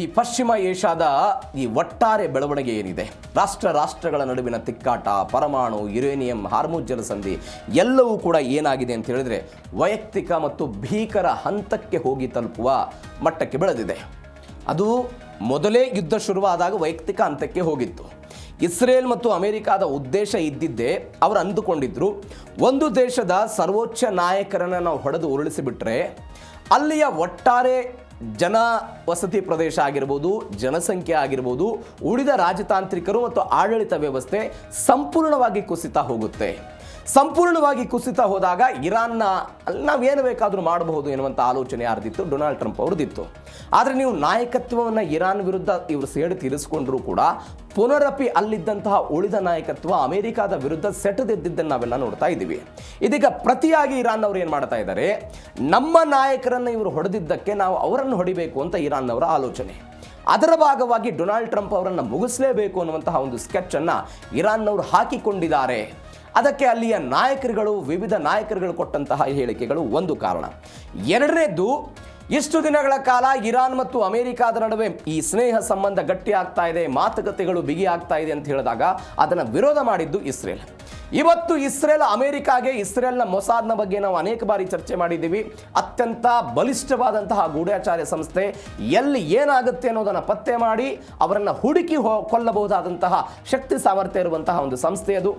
ಈ ಪಶ್ಚಿಮ ಏಷ್ಯಾದ ಈ ಒಟ್ಟಾರೆ ಬೆಳವಣಿಗೆ ಏನಿದೆ, ರಾಷ್ಟ್ರಗಳ ನಡುವಿನ ತಿಕ್ಕಾಟ, ಪರಮಾಣು, ಯುರೇನಿಯಂ, ಹಾರ್ಮುಜ್ ಜಲಸಂಧಿ ಎಲ್ಲವೂ ಕೂಡ ಏನಾಗಿದೆ ಅಂತ ಹೇಳಿದ್ರೆ ವೈಯಕ್ತಿಕ ಮತ್ತು ಭೀಕರ ಹಂತಕ್ಕೆ ಹೋಗಿ ತಲುಪುವ ಮಟ್ಟಕ್ಕೆ ಬೆಳೆದಿದೆ. ಅದು ಮೊದಲೇ ಯುದ್ಧ ಶುರುವಾದಾಗ ವೈಯಕ್ತಿಕ ಹಂತಕ್ಕೆ ಹೋಗಿತ್ತು. ಇಸ್ರೇಲ್ ಮತ್ತು ಅಮೆರಿಕಾದ ಉದ್ದೇಶ ಇದ್ದಿದ್ದೇ, ಅವರು ಅಂದುಕೊಂಡಿದ್ರು, ಒಂದು ದೇಶದ ಸರ್ವೋಚ್ಚ ನಾಯಕರನ್ನು ನಾವು ಹೊಡೆದು ಉರುಳಿಸಿಬಿಟ್ರೆ ಅಲ್ಲಿಯ ಒಟ್ಟಾರೆ ಜನ ವಸತಿ ಪ್ರದೇಶ ಆಗಿರ್ಬೋದು, ಜನಸಂಖ್ಯೆ ಆಗಿರ್ಬೋದು, ಉಳಿದ ರಾಜತಾಂತ್ರಿಕರು ಮತ್ತು ಆಡಳಿತ ವ್ಯವಸ್ಥೆ ಸಂಪೂರ್ಣವಾಗಿ ಕುಸಿತ ಹೋಗುತ್ತೆ. ಸಂಪೂರ್ಣವಾಗಿ ಕುಸಿತ ಹೋದಾಗ ಇರಾನ್ನ ನಾವೇನು ಬೇಕಾದರೂ ಮಾಡಬಹುದು ಎನ್ನುವಂಥ ಆಲೋಚನೆ ಯಾರ್ದಿತ್ತು? Donald Trump ಅವ್ರದ್ದಿತ್ತು. ಆದರೆ ನೀವು ನಾಯಕತ್ವವನ್ನು ಇರಾನ್ ವಿರುದ್ಧ ಇವರು ಸೇಡು ತೀರಿಸಿಕೊಂಡ್ರೂ ಕೂಡ ಪುನರಪಿ ಅಲ್ಲಿದ್ದಂತಹ ಉಳಿದ ನಾಯಕತ್ವ ಅಮೆರಿಕಾದ ವಿರುದ್ಧ ಸೆಟೆದಿದ್ದನ್ನು ನಾವೆಲ್ಲ ನೋಡ್ತಾ ಇದ್ದೀವಿ. ಇದೀಗ ಪ್ರತಿಯಾಗಿ ಇರಾನ್ ಅವರು ಏನು ಮಾಡ್ತಾ ಇದ್ದಾರೆ, ನಮ್ಮ ನಾಯಕರನ್ನು ಇವರು ಹೊಡೆದಿದ್ದಕ್ಕೆ ನಾವು ಅವರನ್ನು ಹೊಡಿಬೇಕು ಅಂತ ಇರಾನ್ನವರ ಆಲೋಚನೆ. ಅದರ ಭಾಗವಾಗಿ ಡೊನಾಲ್ಡ್ ಟ್ರಂಪ್ ಅವರನ್ನು ಮುಗಿಸಲೇಬೇಕು ಅನ್ನುವಂತಹ ಒಂದು ಸ್ಕೆಚನ್ನು ಇರಾನ್ನವರು ಹಾಕಿಕೊಂಡಿದ್ದಾರೆ. ಅದಕ್ಕೆ ಅಲ್ಲಿಯ ನಾಯಕರುಗಳು, ವಿವಿಧ ನಾಯಕರುಗಳು ಕೊಟ್ಟಂತಹ ಹೇಳಿಕೆಗಳು ಒಂದು ಕಾರಣ. ಎರಡನೇದ್ದು, ಇಷ್ಟು ದಿನಗಳ ಕಾಲ ಇರಾನ್ ಮತ್ತು ಅಮೆರಿಕಾದ ನಡುವೆ ಈ ಸ್ನೇಹ ಸಂಬಂಧ ಗಟ್ಟಿ ಆಗ್ತಾ ಇದೆ, ಮಾತುಕತೆಗಳು ಬಿಗಿ ಆಗ್ತಾ ಇದೆ ಅಂತ ಹೇಳಿದಾಗ ಅದನ್ನು ವಿರೋಧ ಮಾಡಿದ್ದು ಇಸ್ರೇಲ್. ಇವತ್ತು ಇಸ್ರೇಲ್ ಅಮೆರಿಕಾಗೆ, ಇಸ್ರೇಲ್ನ ಮೊಸಾದ್ನ ಬಗ್ಗೆ ನಾವು ಅನೇಕ ಬಾರಿ ಚರ್ಚೆ ಮಾಡಿದ್ದೀವಿ. ಅತ್ಯಂತ ಬಲಿಷ್ಠವಾದಂತಹ ಗೂಢಚಾರ್ಯ ಸಂಸ್ಥೆ, ಎಲ್ಲಿ ಏನಾಗುತ್ತೆ ಅನ್ನೋದನ್ನು ಪತ್ತೆ ಮಾಡಿ ಅವರನ್ನು ಹುಡುಕಿ ಕೊಲ್ಲಬಹುದಾದಂತಹ ಶಕ್ತಿ ಸಾಮರ್ಥ್ಯ ಇರುವಂತಹ ಒಂದು ಸಂಸ್ಥೆ ಅದು.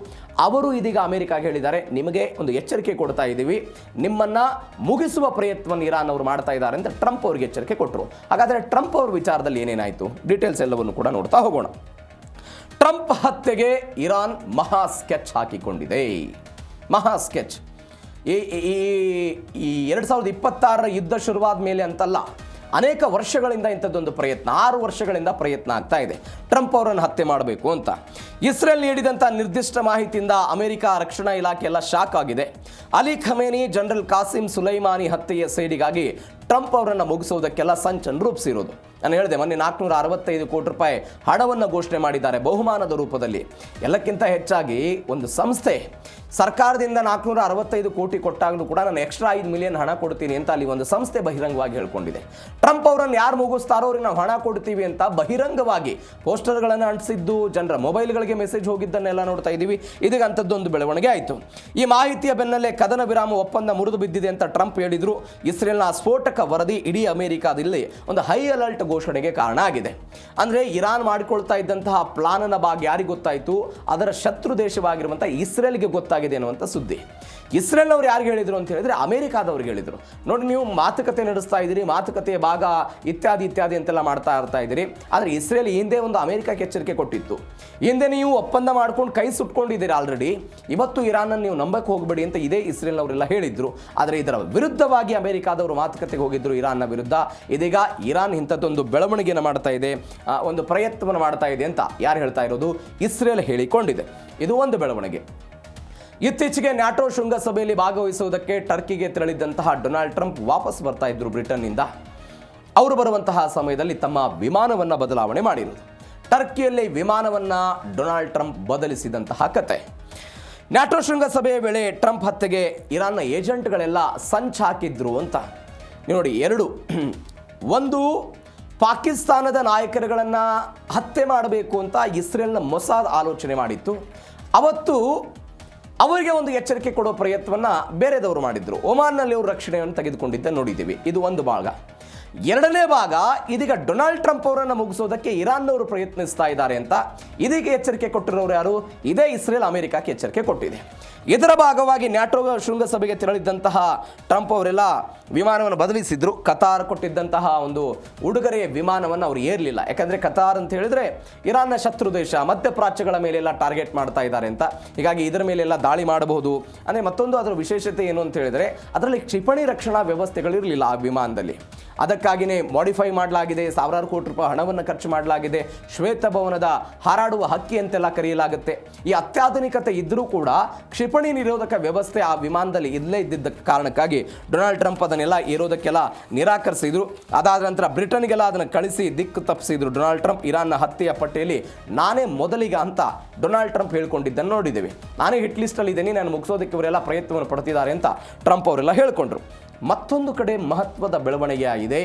ಅವರು ಇದೀಗ ಅಮೆರಿಕಾಗೆ ಹೇಳಿದ್ದಾರೆ, ನಿಮಗೆ ಒಂದು ಎಚ್ಚರಿಕೆ ಕೊಡ್ತಾ ಇದ್ದೀವಿ, ನಿಮ್ಮನ್ನು ಮುಗಿಸುವ ಪ್ರಯತ್ನವನ್ನು ಇರಾನ್ ಅವರು ಮಾಡ್ತಾ ಇದ್ದಾರೆ ಅಂತ ಟ್ರಂಪ್ ಅವರಿಗೆ ಎಚ್ಚರಿಕೆ ಕೊಟ್ಟರು. ಹಾಗಾದರೆ ಟ್ರಂಪ್ ಅವ್ರ ವಿಚಾರದಲ್ಲಿ ಏನೇನಾಯಿತು, ಡೀಟೇಲ್ಸ್ ಎಲ್ಲವನ್ನು ಕೂಡ ನೋಡ್ತಾ ಹೋಗೋಣ. ಟ್ರಂಪ್ ಹತ್ಯೆಗೆ ಇರಾನ್ ಮಹಾ ಸ್ಕೆಚ್ ಹಾಕಿಕೊಂಡಿದೆ. ಮಹಾ ಸ್ಕೆಚ್ ಈ 2026 ಯುದ್ಧ ಶುರುವಾದ ಮೇಲೆ ಅಂತಲ್ಲ, ಅನೇಕ ವರ್ಷಗಳಿಂದ ಇಂಥದ್ದೊಂದು ಪ್ರಯತ್ನ, 6 ವರ್ಷಗಳಿಂದ ಪ್ರಯತ್ನ ಆಗ್ತಾ ಇದೆ ಟ್ರಂಪ್ ಅವರನ್ನು ಹತ್ಯೆ ಮಾಡಬೇಕು ಅಂತ. ಇಸ್ರೇಲ್ ನೀಡಿದಂಥ ನಿರ್ದಿಷ್ಟ ಮಾಹಿತಿಯಿಂದ ಅಮೆರಿಕ ರಕ್ಷಣಾ ಇಲಾಖೆ ಎಲ್ಲ ಶಾಕ್ ಆಗಿದೆ. Ali Khamenei, general Qasem Soleimani ಹತ್ಯೆಯ ಸೇಡಿಗಾಗಿ ಟ್ರಂಪ್ ಅವರನ್ನು ಮುಗಿಸುವುದಕ್ಕೆಲ್ಲ ಸಂಚನ್ನು ರೂಪಿಸಿರೋದು. ನಾನು ಹೇಳಿದೆ, ಮೊನ್ನೆ 465 ಕೋಟಿ ರೂಪಾಯಿ ಹಣವನ್ನು ಘೋಷಣೆ ಮಾಡಿದ್ದಾರೆ ಬಹುಮಾನದ ರೂಪದಲ್ಲಿ. ಎಲ್ಲಕ್ಕಿಂತ ಹೆಚ್ಚಾಗಿ ಒಂದು ಸಂಸ್ಥೆ ಸರ್ಕಾರದಿಂದ 465 ಕೋಟಿ ಕೊಟ್ಟಾಗಲೂ ಕೂಡ ನಾನು ಎಕ್ಸ್ಟ್ರಾ 5 ಮಿಲಿಯನ್ ಹಣ ಕೊಡ್ತೀನಿ ಅಂತ ಅಲ್ಲಿ ಒಂದು ಸಂಸ್ಥೆ ಬಹಿರಂಗವಾಗಿ ಹೇಳ್ಕೊಂಡಿದೆ. ಟ್ರಂಪ್ ಅವರನ್ನು ಯಾರು ಮುಗಿಸ್ತಾರೋ ಅವ್ರಿಗೆ ನಾವು ಹಣ ಕೊಡ್ತೀವಿ ಅಂತ ಬಹಿರಂಗವಾಗಿ ಪೋಸ್ಟರ್ಗಳನ್ನು ಅಂಟಿಸಿದ್ದು, ಜನರ ಮೊಬೈಲ್ಗಳಿಗೆ ಮೆಸೇಜ್ ಹೋಗಿದ್ದನ್ನೆಲ್ಲ ನೋಡ್ತಾ ಇದ್ದೀವಿ. ಇದೀಗ ಅಂಥದ್ದೊಂದು ಬೆಳವಣಿಗೆ ಆಯಿತು. ಈ ಮಾಹಿತಿಯ ಬೆನ್ನಲ್ಲೇ ಕದನ ವಿರಾಮ ಒಪ್ಪಂದ ಮುರಿದು ಬಿದ್ದಿದೆ ಅಂತ ಟ್ರಂಪ್ ಹೇಳಿದರು. ಇಸ್ರೇಲ್ನ ಸ್ಫೋಟಕ ವರದಿ ಇಡೀ ಅಮೆರಿಕಾದಲ್ಲಿ ಒಂದು ಹೈ ಅಲರ್ಟ್ ಘೋಷಣೆಗೆ ಕಾರಣ ಆಗಿದೆ. ಅಂದರೆ ಇರಾನ್ ಮಾಡಿಕೊಳ್ತಾ ಇದ್ದಂತಹ ಪ್ಲಾನ್ನ ಬಗ್ಗೆ ಯಾರಿಗೆ ಗೊತ್ತಾಯಿತು? ಅದರ ಶತ್ರು ದೇಶವಾಗಿರುವಂಥ ಇಸ್ರೇಲ್ಗೆ ಗೊತ್ತಾಗಿದೆ ಅನ್ನುವಂಥ ಸುದ್ದಿ. ಇಸ್ರೇಲ್ನವ್ರು ಯಾರಿಗೆ ಹೇಳಿದರು ಅಂತ ಹೇಳಿದ್ರೆ ಅಮೆರಿಕಾದವ್ರಿಗೆ ಹೇಳಿದರು. ನೋಡಿ, ನೀವು ಮಾತುಕತೆ ನಡೆಸ್ತಾ ಇದ್ದೀರಿ, ಮಾತುಕತೆಯ ಭಾಗ ಇತ್ಯಾದಿ ಅಂತೆಲ್ಲ ಮಾಡ್ತಾ ಇರ್ತಾ ಇದ್ದೀರಿ. ಆದರೆ ಇಸ್ರೇಲ್ ಹಿಂದೆ ಒಂದು ಅಮೆರಿಕಕ್ಕೆ ಎಚ್ಚರಿಕೆ ಕೊಟ್ಟಿತ್ತು. ಹಿಂದೆ ನೀವು ಒಪ್ಪಂದ ಮಾಡ್ಕೊಂಡು ಕೈ ಸುಟ್ಕೊಂಡಿದ್ದೀರಿ ಆಲ್ರೆಡಿ, ಇವತ್ತು ಇರಾನನ್ನು ನೀವು ನಂಬಕ್ಕೆ ಹೋಗಬೇಡಿ ಅಂತ ಇದೇ ಇಸ್ರೇಲ್ನವರೆಲ್ಲ ಹೇಳಿದ್ರು. ಆದರೆ ಇದರ ವಿರುದ್ಧವಾಗಿ ಅಮೆರಿಕಾದವರು ಮಾತುಕತೆಗೆ ಹೋಗಿದ್ರು ಇರಾನ್ನ ವಿರುದ್ಧ. ಇದೀಗ ಇರಾನ್ ಇಂಥದ್ದೊಂದು ಬೆಳವಣಿಗೆಯನ್ನು ಮಾಡ್ತಾ ಇದೆ, ಒಂದು ಪ್ರಯತ್ನವನ್ನು ಮಾಡ್ತಾ ಇದೆ ಅಂತ ಯಾರು ಹೇಳ್ತಾ ಇರೋದು? ಇಸ್ರೇಲ್ ಹೇಳಿಕೊಂಡಿದೆ. ಇದು ಒಂದು ಬೆಳವಣಿಗೆ. ಇತ್ತೀಚೆಗೆ ನ್ಯಾಟೋ ಶೃಂಗಸಭೆಯಲ್ಲಿ ಭಾಗವಹಿಸುವುದಕ್ಕೆ ಟರ್ಕಿಗೆ ತೆರಳಿದ್ದಂತಹ ಡೊನಾಲ್ಡ್ ಟ್ರಂಪ್ ವಾಪಸ್ ಬರ್ತಾ ಇದ್ರು ಬ್ರಿಟನ್ನಿಂದ. ಅವರು ಬರುವಂತಹ ಸಮಯದಲ್ಲಿ ತಮ್ಮ ವಿಮಾನವನ್ನು ಬದಲಾವಣೆ ಮಾಡಿರುವುದು. ಟರ್ಕಿಯಲ್ಲಿ ವಿಮಾನವನ್ನು ಡೊನಾಲ್ಡ್ ಟ್ರಂಪ್ ಬದಲಿಸಿದಂತಹ ಕತೆ. ನ್ಯಾಟೋ ಶೃಂಗಸಭೆಯ ವೇಳೆ ಟ್ರಂಪ್ ಹತ್ಯೆಗೆ ಇರಾನ್ನ ಏಜೆಂಟ್ಗಳೆಲ್ಲ ಸಂಚು ಹಾಕಿದ್ರು ಅಂತ ನೋಡಿ. ಒಂದು, ಪಾಕಿಸ್ತಾನದ ನಾಯಕರುಗಳನ್ನು ಹತ್ಯೆ ಮಾಡಬೇಕು ಅಂತ ಇಸ್ರೇಲ್ನ ಮೊಸಾದ್ ಆಲೋಚನೆ ಮಾಡಿತ್ತು. ಅವತ್ತು ಅವರಿಗೆ ಒಂದು ಎಚ್ಚರಿಕೆ ಕೊಡೋ ಪ್ರಯತ್ನವನ್ನು ಬೇರೆದವರು ಮಾಡಿದ್ರು. ಒಮಾನ್ನಲ್ಲಿ ಅವರು ರಕ್ಷಣೆಯನ್ನು ತೆಗೆದುಕೊಂಡಿದ್ದ ನೋಡಿದ್ದೀವಿ. ಇದು ಒಂದು ಭಾಗ. ಎರಡನೇ ಭಾಗ, ಇದೀಗ ಡೊನಾಲ್ಡ್ ಟ್ರಂಪ್ ಅವರನ್ನು ಮುಗಿಸೋದಕ್ಕೆ ಇರಾನ್ನವರು ಪ್ರಯತ್ನಿಸ್ತಾ ಇದ್ದಾರೆ ಅಂತ ಇದೀಗ ಎಚ್ಚರಿಕೆ ಕೊಟ್ಟಿರೋರು ಯಾರು? ಇದೇ ಇಸ್ರೇಲ್ ಅಮೆರಿಕಕ್ಕೆ ಎಚ್ಚರಿಕೆ ಕೊಟ್ಟಿದೆ. ಇದರ ಭಾಗವಾಗಿ ನ್ಯಾಟೋ ಶೃಂಗಸಭೆಗೆ ತೆರಳಿದ್ದಂತಹ ಟ್ರಂಪ್ ಅವರೆಲ್ಲ ವಿಮಾನವನ್ನು ಬದಲಿಸಿದ್ರು. ಕತಾರ್ ಕೊಟ್ಟಿದ್ದಂತಹ ಒಂದು ಉಡುಗೊರೆಯ ವಿಮಾನವನ್ನು ಅವರು ಏರಲಿಲ್ಲ. ಯಾಕಂದರೆ ಕತಾರ್ ಅಂತ ಹೇಳಿದ್ರೆ ಇರಾನ್ನ ಶತ್ರು ದೇಶ, ಮಧ್ಯಪ್ರಾಚ್ಯಗಳ ಮೇಲೆಲ್ಲ ಟಾರ್ಗೆಟ್ ಮಾಡ್ತಾ ಇದ್ದಾರೆ ಅಂತ. ಹೀಗಾಗಿ ಇದರ ಮೇಲೆಲ್ಲ ದಾಳಿ ಮಾಡಬಹುದು. ಅಂದರೆ ಮತ್ತೊಂದು ಅದರ ವಿಶೇಷತೆ ಏನು ಅಂತ ಹೇಳಿದರೆ ಅದರಲ್ಲಿ ಕ್ಷಿಪಣಿ ರಕ್ಷಣಾ ವ್ಯವಸ್ಥೆಗಳಿರಲಿಲ್ಲ ಆ ವಿಮಾನದಲ್ಲಿ. ಅದಕ್ಕಾಗಿಯೇ ಮಾಡಿಫೈ ಮಾಡಲಾಗಿದೆ. ಸಾವಿರಾರು ಕೋಟಿ ರೂಪಾಯಿ ಹಣವನ್ನು ಖರ್ಚು ಮಾಡಲಾಗಿದೆ. ಶ್ವೇತಭವನದ ಹಾರಾಡುವ ಹಕ್ಕಿ ಅಂತೆಲ್ಲ ಕರೆಯಲಾಗುತ್ತೆ. ಈ ಅತ್ಯಾಧುನಿಕತೆ ಇದ್ದರೂ ಕೂಡ ಕ್ಷಿಪಣಿ ನಿರೋಧಕ ವ್ಯವಸ್ಥೆ ಆ ವಿಮಾನದಲ್ಲಿ ಇಲ್ಲೇ ಇದ್ದಿದ್ದ ಕಾರಣಕ್ಕಾಗಿ ಡೊನಾಲ್ಡ್ ಟ್ರಂಪ್ ಅದನ್ನೆಲ್ಲ ಇರೋದಕ್ಕೆಲ್ಲ ನಿರಾಕರಿಸಿದ್ರು. ಅದಾದ ನಂತರ ಬ್ರಿಟನ್ಗೆಲ್ಲ ಅದನ್ನು ಕಳಿಸಿ ದಿಕ್ಕು ತಪ್ಪಿಸಿದ್ರು ಡೊನಾಲ್ಡ್ ಟ್ರಂಪ್. ಇರಾನ್ನ ಹತ್ಯೆಯ ಪಟ್ಟಿಯಲ್ಲಿ ನಾನೇ ಮೊದಲಿಗ ಅಂತ ಡೊನಾಲ್ಡ್ ಟ್ರಂಪ್ ಹೇಳ್ಕೊಂಡಿದ್ದನ್ನು ನೋಡಿದ್ದೇವೆ. ನಾನೇ ಹಿಟ್ ಲಿಸ್ಟಲ್ಲಿ ಇದ್ದೀನಿ, ನಾನು ಮುಗಿಸೋದಕ್ಕೆ ಇವರೆಲ್ಲ ಪ್ರಯತ್ನವನ್ನು ಪಡ್ತಿದ್ದಾರೆ ಅಂತ ಟ್ರಂಪ್ ಅವರೆಲ್ಲ ಹೇಳ್ಕೊಂಡ್ರು. ಮತ್ತೊಂದು ಕಡೆ ಮಹತ್ವದ ಬೆಳವಣಿಗೆ ಆಗಿದೆ.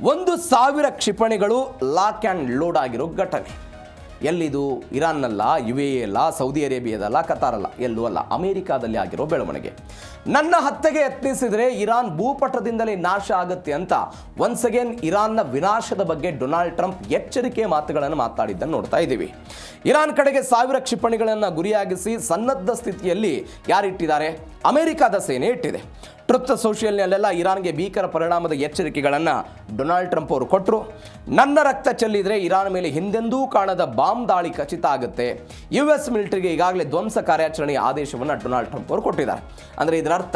1,000 ಕ್ಷಿಪಣಿಗಳು ಲಾಕ್ ಆ್ಯಂಡ್ ಲೋಡ್ ಆಗಿರೋ ಘಟನೆ. ಎಲ್ಲಿದು? ಇರಾನ್ನಲ್ಲ, UAE ಅಲ್ಲ, ಸೌದಿ ಅರೇಬಿಯಾದಲ್ಲ, ಕತಾರಲ್ಲ, ಎಲ್ಲೂ ಅಲ್ಲ, ಅಮೆರಿಕಾದಲ್ಲಿ ಆಗಿರೋ ಬೆಳವಣಿಗೆ. ನನ್ನ ಹತ್ಯೆಗೆ ಯತ್ನಿಸಿದರೆ ಇರಾನ್ ಭೂಪಟದಿಂದಲೇ ನಾಶ ಆಗುತ್ತೆ ಅಂತ ಒನ್ಸ್ ಅಗೇನ್ ಇರಾನ್ನ ವಿನಾಶದ ಬಗ್ಗೆ ಡೊನಾಲ್ಡ್ ಟ್ರಂಪ್ ಎಚ್ಚರಿಕೆ ಮಾತುಗಳನ್ನು ಮಾತಾಡಿದ್ದನ್ನು ನೋಡ್ತಾ ಇದ್ದೀವಿ. ಇರಾನ್ ಕಡೆಗೆ 1000 ಕ್ಷಿಪಣಿಗಳನ್ನು ಗುರಿಯಾಗಿಸಿ ಸನ್ನದ್ಧ ಸ್ಥಿತಿಯಲ್ಲಿ ಯಾರಿಟ್ಟಿದ್ದಾರೆ? ಅಮೆರಿಕಾದ ಸೇನೆ ಇಟ್ಟಿದೆ. ಟ್ರುತ್ ಸೋಷಿಯಲ್ನಲ್ಲೆಲ್ಲ ಇರಾನ್ಗೆ ಭೀಕರ ಪರಿಣಾಮದ ಎಚ್ಚರಿಕೆಗಳನ್ನು ಡೊನಾಲ್ಡ್ ಟ್ರಂಪ್ ಅವರು ಕೊಟ್ಟರು. ನನ್ನ ರಕ್ತ ಚೆಲ್ಲಿದರೆ ಇರಾನ್ ಮೇಲೆ ಹಿಂದೆಂದೂ ಕಾಣದ ಬಾಂಬ್ ದಾಳಿ ಖಚಿತ ಆಗುತ್ತೆ. US ಮಿಲಿಟರಿಗೆ ಈಗಾಗಲೇ ಧ್ವಂಸ ಕಾರ್ಯಾಚರಣೆಯ ಆದೇಶವನ್ನು ಡೊನಾಲ್ಡ್ ಟ್ರಂಪ್ ಅವರು ಕೊಟ್ಟಿದ್ದಾರೆ. ಅಂದರೆ ಇದರ ಅರ್ಥ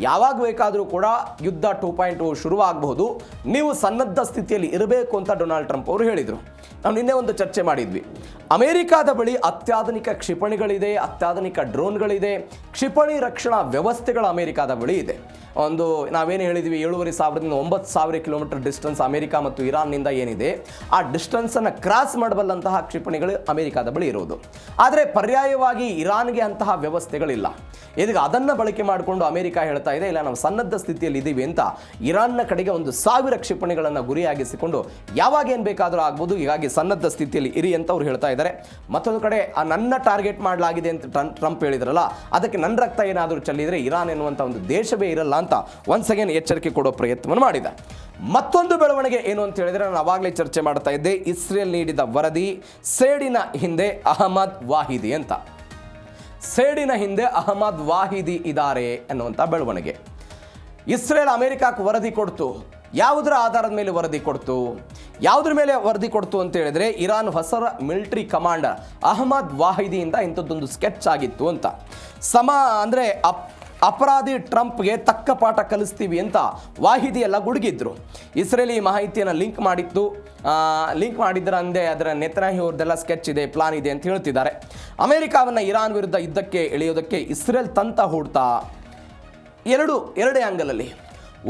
ಯಾವಾಗ ಬೇಕಾದರೂ ಕೂಡ ಯುದ್ಧ 2.0 ಶುರುವಾಗಬಹುದು, ನೀವು ಸನ್ನದ್ಧ ಸ್ಥಿತಿಯಲ್ಲಿ ಇರಬೇಕು ಅಂತ ಡೊನಾಲ್ಡ್ ಟ್ರಂಪ್ ಅವರು ಹೇಳಿದರು. ನಾವು ನಿನ್ನೆ ಒಂದು ಚರ್ಚೆ ಮಾಡಿದ್ವಿ. ಅಮೆರಿಕಾದ ಬಳಿ ಅತ್ಯಾಧುನಿಕ ಕ್ಷಿಪಣಿಗಳಿದೆ, ಅತ್ಯಾಧುನಿಕ ಡ್ರೋನ್ಗಳಿದೆ, ಕ್ಷಿಪಣಿ ರಕ್ಷಣಾ ವ್ಯವಸ್ಥೆಗಳು ಅಮೆರಿಕಾದ ಬಳಿ ಇದೆ. ಒಂದು ನಾವೇನು ಹೇಳಿದ್ವಿ, 7,500ದಿಂದ 9,000 ಕಿಲೋಮೀಟರ್ ಡಿಸ್ಟೆನ್ಸ್ ಅಮೆರಿಕ ಮತ್ತು ಇರಾನ್ನಿಂದ ಏನಿದೆ, ಆ ಡಿಸ್ಟೆನ್ಸನ್ನು ಕ್ರಾಸ್ ಮಾಡಬಲ್ಲಂತಹ ಕ್ಷಿಪಣಿಗಳು ಅಮೆರಿಕಾದ ಬಳಿ ಇರೋದು. ಆದರೆ ಪರ್ಯಾಯವಾಗಿ ಇರಾನ್ಗೆ ಅಂತಹ ವ್ಯವಸ್ಥೆಗಳಿಲ್ಲ. ಇದೀಗ ಅದನ್ನು ಬಳಕೆ ಮಾಡಿಕೊಂಡು ಅಮೆರಿಕ ಹೇಳ್ತಾ ಇದೆ, ಇಲ್ಲ ನಾವು ಸನ್ನದ್ಧ ಸ್ಥಿತಿಯಲ್ಲಿ ಇದ್ದೀವಿ ಅಂತ ಇರಾನ್ನ ಕಡೆಗೆ 1,000 ಕ್ಷಿಪಣಿಗಳನ್ನು ಗುರಿಯಾಗಿಸಿಕೊಂಡು ಯಾವಾಗ ಏನು ಬೇಕಾದರೂ ಆಗ್ಬೋದು, ಹೀಗಾಗಿ ಸನ್ನದ್ಧ ಸ್ಥಿತಿಯಲ್ಲಿ ಇರಿ ಅಂತ ಅವ್ರು ಹೇಳ್ತಾ ಇದ್ದಾರೆ. ಮತ್ತೊಂದು ಕಡೆ ನನ್ನ ಟಾರ್ಗೆಟ್ ಮಾಡಲಾಗಿದೆ ಅಂತ ಟ್ರಂಪ್ ಹೇಳಿದ್ರಲ್ಲ, ಅದಕ್ಕೆ ನನ್ನ ರಕ್ತ ಏನಾದರೂ ಚೆಲ್ಲಿದರೆ ಇರಾನ್ ಎನ್ನುವಂಥ ಒಂದು ದೇಶವೇ ಇರಲ್ಲ ಅಂತ ಒನ್ಸ್ ಅಗೇನ್ ಎಚ್ಚರಿಕೆ ಕೊಡೋ ಪ್ರಯತ್ನವನ್ನು ಮಾಡಿದೆ. ಮತ್ತೊಂದು ಬೆಳವಣಿಗೆ ಏನು ಅಂತ ಹೇಳಿದರೆ, ನಾನು ಅವಾಗಲೇ ಚರ್ಚೆ ಮಾಡ್ತಾ ಇದ್ದೆ, ಇಸ್ರೇಲ್ ನೀಡಿದ ವರದಿ ಸೇಡಿನ ಹಿಂದೆ ಅಹಮದ್ ವಾಹಿದಿ ಅಂತ. ಸೇಡಿನ ಹಿಂದೆ ಅಹಮದ್ ವಾಹಿದಿ ಇದ್ದಾರೆ ಅನ್ನುವಂಥ ಬೆಳವಣಿಗೆ. ಇಸ್ರೇಲ್ ಅಮೆರಿಕಕ್ಕೆ ವರದಿ ಕೊಡ್ತು. ಯಾವುದರ ಆಧಾರದ ಮೇಲೆ ವರದಿ ಕೊಡ್ತು? ಯಾವುದ್ರ ಮೇಲೆ ವರದಿ ಕೊಡ್ತು ಅಂತ ಹೇಳಿದ್ರೆ, ಇರಾನ್ ಹೊಸ ಮಿಲಿಟರಿ ಕಮಾಂಡರ್ ಅಹಮದ್ ವಾಹಿದಿಯಿಂದ ಇಂಥದ್ದೊಂದು ಸ್ಕೆಚ್ ಆಗಿತ್ತು ಅಂತ. ಅಂದರೆ ಅಪರಾಧಿ ಟ್ರಂಪ್ಗೆ ತಕ್ಕ ಪಾಠ ಕಲಿಸ್ತೀವಿ ಅಂತ ವಾಹಿದಿ ಎಲ್ಲ ಗುಡುಗಿದ್ರು. ಇಸ್ರೇಲ್ ಈ ಮಾಹಿತಿಯನ್ನು ಲಿಂಕ್ ಮಾಡಿದ್ರೆ ಅಂದೆ ಅದರ ನೆತನ್ಯಾಹು ಅವ್ರದ್ದೆಲ್ಲ ಸ್ಕೆಚ್ ಇದೆ, ಪ್ಲಾನ್ ಇದೆ ಅಂತ ಹೇಳ್ತಿದ್ದಾರೆ. ಅಮೆರಿಕಾವನ್ನು ಇರಾನ್ ವಿರುದ್ಧ ಯುದ್ಧಕ್ಕೆ ಎಳೆಯೋದಕ್ಕೆ ಇಸ್ರೇಲ್ ತಂತ ಹೂಡ್ತಾ ಎರಡು ಆ್ಯಂಗಲಲ್ಲಿ.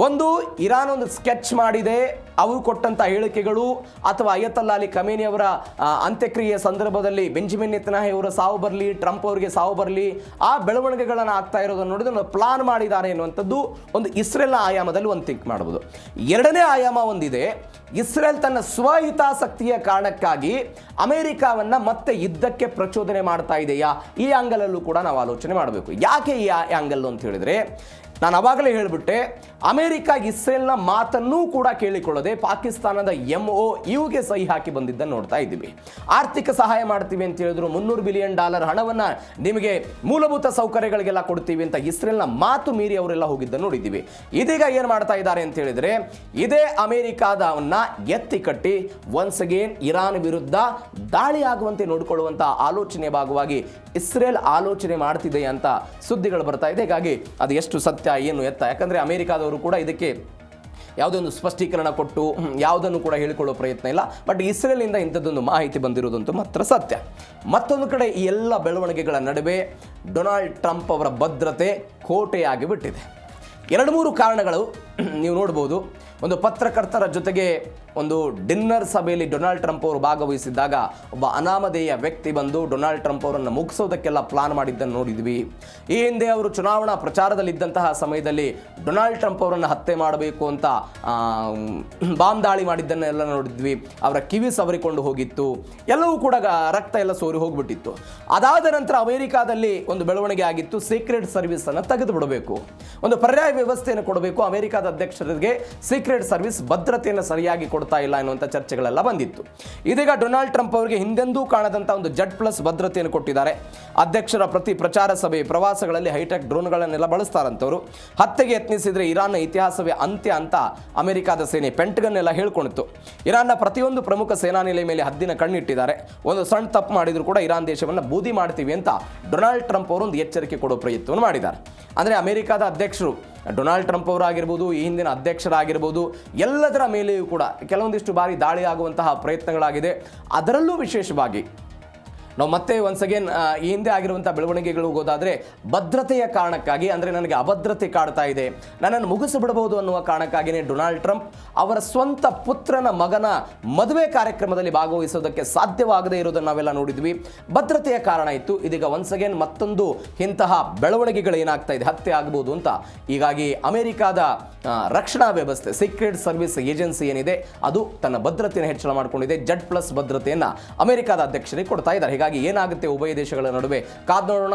ಒಂದು, ಇರಾನ್ ಒಂದು ಸ್ಕೆಚ್ ಮಾಡಿದೆ, ಅವರು ಕೊಟ್ಟಂಥ ಹೇಳಿಕೆಗಳು ಅಥವಾ ಅಯತಲ್ಲಾ ಅಲಿ ಖಮೇನಿ ಅವರ ಅಂತ್ಯಕ್ರಿಯೆ ಸಂದರ್ಭದಲ್ಲಿ ಬೆಂಜಮಿನ್ ನೆತನ್ಯಾಹು ಅವರ ಸಾವು ಬರಲಿ, ಟ್ರಂಪ್ ಅವರಿಗೆ ಸಾವು ಬರಲಿ, ಆ ಬೆಳವಣಿಗೆಗಳನ್ನು ಆಗ್ತಾ ಇರೋದನ್ನು ನೋಡಿದ್ರೆ ಒಂದು ಪ್ಲಾನ್ ಮಾಡಿದ್ದಾರೆ ಎನ್ನುವಂಥದ್ದು ಒಂದು ಇಸ್ರೇಲ್ನ ಆಯಾಮದಲ್ಲಿ ಒಂದು ಥಿಂಕ್ ಮಾಡ್ಬೋದು. ಎರಡನೇ ಆಯಾಮ ಒಂದಿದೆ, ಇಸ್ರೇಲ್ ತನ್ನ ಸ್ವಹಿತಾಸಕ್ತಿಯ ಕಾರಣಕ್ಕಾಗಿ ಅಮೆರಿಕಾವನ್ನು ಮತ್ತೆ ಯುದ್ಧಕ್ಕೆ ಪ್ರಚೋದನೆ ಮಾಡ್ತಾ ಇದೆಯಾ? ಈ ಆ್ಯಂಗಲಲ್ಲೂ ಕೂಡ ನಾವು ಆಲೋಚನೆ ಮಾಡಬೇಕು. ಯಾಕೆ ಈ ಆ್ಯಂಗಲ್ಲು ಅಂತ ಹೇಳಿದರೆ, ನಾನು ಅವಾಗಲೇ ಹೇಳಿಬಿಟ್ಟೆ, ಅಮೆರಿಕ ಇಸ್ರೇಲ್ನ ಮಾತನ್ನೂ ಕೂಡ ಕೇಳಿಕೊಳ್ಳದೆ ಪಾಕಿಸ್ತಾನದ MOUಗೆ ಸಹಿ ಹಾಕಿ ಬಂದಿದ್ದನ್ನು ನೋಡ್ತಾ ಇದ್ದೀವಿ. ಆರ್ಥಿಕ ಸಹಾಯ ಮಾಡ್ತೀವಿ ಅಂತ ಹೇಳಿದ್ರು, $300 ಬಿಲಿಯನ್ ಹಣವನ್ನು ನಿಮಗೆ ಮೂಲಭೂತ ಸೌಕರ್ಯಗಳಿಗೆಲ್ಲ ಕೊಡ್ತೀವಿ ಅಂತ ಇಸ್ರೇಲ್ನ ಮಾತು ಮೀರಿ ಅವರೆಲ್ಲ ಹೋಗಿದ್ದನ್ನು ನೋಡಿದ್ದೀವಿ. ಇದೀಗ ಏನು ಮಾಡ್ತಾ ಇದ್ದಾರೆ ಅಂತ ಹೇಳಿದರೆ, ಇದೇ ಅಮೆರಿಕಾದವನ್ನ ಎತ್ತಿ ಕಟ್ಟಿ ಒನ್ಸ್ ಅಗೇನ್ ಇರಾನ್ ವಿರುದ್ಧ ದಾಳಿ ಆಗುವಂತೆ ನೋಡಿಕೊಳ್ಳುವಂಥ ಆಲೋಚನೆ ಭಾಗವಾಗಿ ಇಸ್ರೇಲ್ ಆಲೋಚನೆ ಮಾಡ್ತಿದೆ ಅಂತ ಸುದ್ದಿಗಳು ಬರ್ತಾ ಇದೆ. ಹೀಗಾಗಿ ಅದು ಎಷ್ಟು ಸತ್ಯ ಏನು ಎತ್ತ, ಯಾಕಂದರೆ ಅಮೆರಿಕಾದವರು ಕೂಡ ಇದಕ್ಕೆ ಯಾವುದೇ ಒಂದು ಸ್ಪಷ್ಟೀಕರಣ ಕೊಟ್ಟು ಯಾವುದನ್ನು ಕೂಡ ಹೇಳಿಕೊಳ್ಳೋ ಪ್ರಯತ್ನ ಇಲ್ಲ. ಬಟ್ ಇಸ್ರೇಲಿಂದ ಇಂಥದ್ದೊಂದು ಮಾಹಿತಿ ಬಂದಿರೋದಂತೂ ಮಾತ್ರ ಸತ್ಯ. ಮತ್ತೊಂದು ಕಡೆ ಈ ಎಲ್ಲ ಬೆಳವಣಿಗೆಗಳ ನಡುವೆ ಡೊನಾಲ್ಡ್ ಟ್ರಂಪ್ ಅವರ ಭದ್ರತೆ ಕೋಟೆಯಾಗಿ ಬಿಟ್ಟಿದೆ. 2-3 ಕಾರಣಗಳು ನೀವು ನೋಡ್ಬೋದು. ಒಂದು ಪತ್ರಕರ್ತರ ಜೊತೆಗೆ ಒಂದು ಡಿನ್ನರ್ ಸಭೆಯಲ್ಲಿ ಡೊನಾಲ್ಡ್ ಟ್ರಂಪ್ ಅವರು ಭಾಗವಹಿಸಿದ್ದಾಗ ಒಬ್ಬ ಅನಾಮಧೇಯ ವ್ಯಕ್ತಿ ಬಂದು ಡೊನಾಲ್ಡ್ ಟ್ರಂಪ್ ಅವರನ್ನು ಮುಗಿಸೋದಕ್ಕೆಲ್ಲ ಪ್ಲಾನ್ ಮಾಡಿದ್ದನ್ನು ನೋಡಿದ್ವಿ. ಈ ಹಿಂದೆ ಅವರು ಚುನಾವಣಾ ಪ್ರಚಾರದಲ್ಲಿದ್ದಂತಹ ಸಮಯದಲ್ಲಿ ಡೊನಾಲ್ಡ್ ಟ್ರಂಪ್ ಅವರನ್ನು ಹತ್ಯೆ ಮಾಡಬೇಕು ಅಂತ ಬಾಂಬ್ ದಾಳಿ ಮಾಡಿದ್ದನ್ನೆಲ್ಲ ನೋಡಿದ್ವಿ. ಅವರ ಕಿವಿ ಸವರಿಕೊಂಡು ಹೋಗಿತ್ತು, ಎಲ್ಲವೂ ಕೂಡ ರಕ್ತ ಎಲ್ಲ ಸೋರಿ ಹೋಗ್ಬಿಟ್ಟಿತ್ತು. ಅದಾದ ನಂತರ ಅಮೆರಿಕಾದಲ್ಲಿ ಒಂದು ಬೆಳವಣಿಗೆ ಆಗಿತ್ತು, ಸೀಕ್ರೆಟ್ ಸರ್ವಿಸನ್ನು ತೆಗೆದು ಬಿಡಬೇಕು, ಒಂದು ಪರ್ಯಾಯ ವ್ಯವಸ್ಥೆಯನ್ನು ಕೊಡಬೇಕು, ಅಮೆರಿಕಾದ ಅಧ್ಯಕ್ಷರಿಗೆ ಸೀಕ್ರೆಟ್ ಸರ್ವಿಸ್ ಭದ್ರತೆಯನ್ನು ಸರಿಯಾಗಿ ಕೊಡ್ತಾ ಇಲ್ಲ ಎನ್ನುವಂಥ ಚರ್ಚೆಗಳೆಲ್ಲ ಬಂದಿತ್ತು. ಇದೀಗ ಡೊನಾಲ್ಡ್ ಟ್ರಂಪ್ ಅವರಿಗೆ ಹಿಂದೆಂದೂ ಕಾಣದಂಥ ಒಂದು Z+ ಭದ್ರತೆಯನ್ನು ಕೊಟ್ಟಿದ್ದಾರೆ. ಅಧ್ಯಕ್ಷರ ಪ್ರತಿ ಪ್ರಚಾರ ಸಭೆ, ಪ್ರವಾಸಗಳಲ್ಲಿ ಹೈಟೆಕ್ ಡ್ರೋನ್ಗಳನ್ನೆಲ್ಲ ಬಳಸ್ತಾರಂತವರು. ಹತ್ಯೆಗೆ ಯತ್ನಿಸಿದರೆ ಇರಾನ್ನ ಇತಿಹಾಸವೇ ಅಂತ್ಯ ಅಂತ ಅಮೆರಿಕಾದ ಸೇನೆ ಪೆಂಟಗನ್ ಎಲ್ಲ ಹೇಳ್ಕೊಂಡಿತ್ತು. ಇರಾನ್ನ ಪ್ರತಿಯೊಂದು ಪ್ರಮುಖ ಸೇನಾನೆಲೆ ಮೇಲೆ ಹದ್ದಿನ ಕಣ್ಣಿಟ್ಟಿದ್ದಾರೆ. ಒಂದು ಸಣ್ಣ ತಪ್ಪು ಮಾಡಿದ್ರು ಕೂಡ ಇರಾನ್ ದೇಶವನ್ನು ಬೂದಿ ಮಾಡ್ತೀವಿ ಅಂತ ಡೊನಾಲ್ಡ್ ಟ್ರಂಪ್ ಅವರು ಒಂದು ಎಚ್ಚರಿಕೆ ಕೊಡೋ ಪ್ರಯತ್ನವನ್ನು ಮಾಡಿದ್ದಾರೆ. ಅಂದರೆ ಅಮೆರಿಕಾದ ಅಧ್ಯಕ್ಷರು ಡೊನಾಲ್ಡ್ ಟ್ರಂಪ್ ಅವರಾಗಿರ್ಬೋದು, ಈ ಹಿಂದಿನ ಅಧ್ಯಕ್ಷರಾಗಿರ್ಬೋದು, ಎಲ್ಲದರ ಮೇಲೆಯೂ ಕೂಡ ಕೆಲವೊಂದಿಷ್ಟು ಬಾರಿ ದಾಳಿ ಆಗುವಂತಹ ಪ್ರಯತ್ನಗಳಾಗಿದೆ. ಅದರಲ್ಲೂ ವಿಶೇಷವಾಗಿ ನಾವು ಮತ್ತೆ ಒನ್ಸ್ ಅಗೇನ್ ಈ ಹಿಂದೆ ಆಗಿರುವಂಥ ಬೆಳವಣಿಗೆಗಳು ಹೋಗೋದಾದರೆ ಭದ್ರತೆಯ ಕಾರಣಕ್ಕಾಗಿ, ಅಂದರೆ ನನಗೆ ಅಭದ್ರತೆ ಕಾಡ್ತಾ ಇದೆ, ನನ್ನನ್ನು ಮುಗಿಸಿಬಿಡಬಹುದು ಅನ್ನುವ ಕಾರಣಕ್ಕಾಗಿಯೇ ಡೊನಾಲ್ಡ್ ಟ್ರಂಪ್ ಅವರ ಸ್ವಂತ ಪುತ್ರನ ಮಗನ ಮದುವೆ ಕಾರ್ಯಕ್ರಮದಲ್ಲಿ ಭಾಗವಹಿಸೋದಕ್ಕೆ ಸಾಧ್ಯವಾಗದೇ ಇರೋದನ್ನು ನಾವೆಲ್ಲ ನೋಡಿದ್ವಿ. ಭದ್ರತೆಯ ಕಾರಣ ಇತ್ತು. ಇದೀಗ ಒನ್ಸ್ ಅಗೇನ್ ಮತ್ತೊಂದು ಇಂತಹ ಬೆಳವಣಿಗೆಗಳು ಏನಾಗ್ತಾ ಇದೆ, ಹತ್ಯೆ ಆಗಬಹುದು ಅಂತ. ಹೀಗಾಗಿ ಅಮೆರಿಕಾದ ರಕ್ಷಣಾ ವ್ಯವಸ್ಥೆ, ಸೀಕ್ರೆಟ್ ಸರ್ವಿಸ್ ಏಜೆನ್ಸಿ ಏನಿದೆ ಅದು ತನ್ನ ಭದ್ರತೆಯನ್ನು ಹೆಚ್ಚಳ ಮಾಡಿಕೊಂಡಿದೆ. Z+ ಭದ್ರತೆಯನ್ನು ಅಮೆರಿಕಾದ ಅಧ್ಯಕ್ಷರಿಗೆ ಕೊಡ್ತಾ ಇದ್ದಾರೆ. ಹೀಗಾಗಿ ಏನಾಗುತ್ತೆ ಉಭಯ ದೇಶಗಳ ನಡುವೆ ಕಾದ್ ನೋಡೋಣ.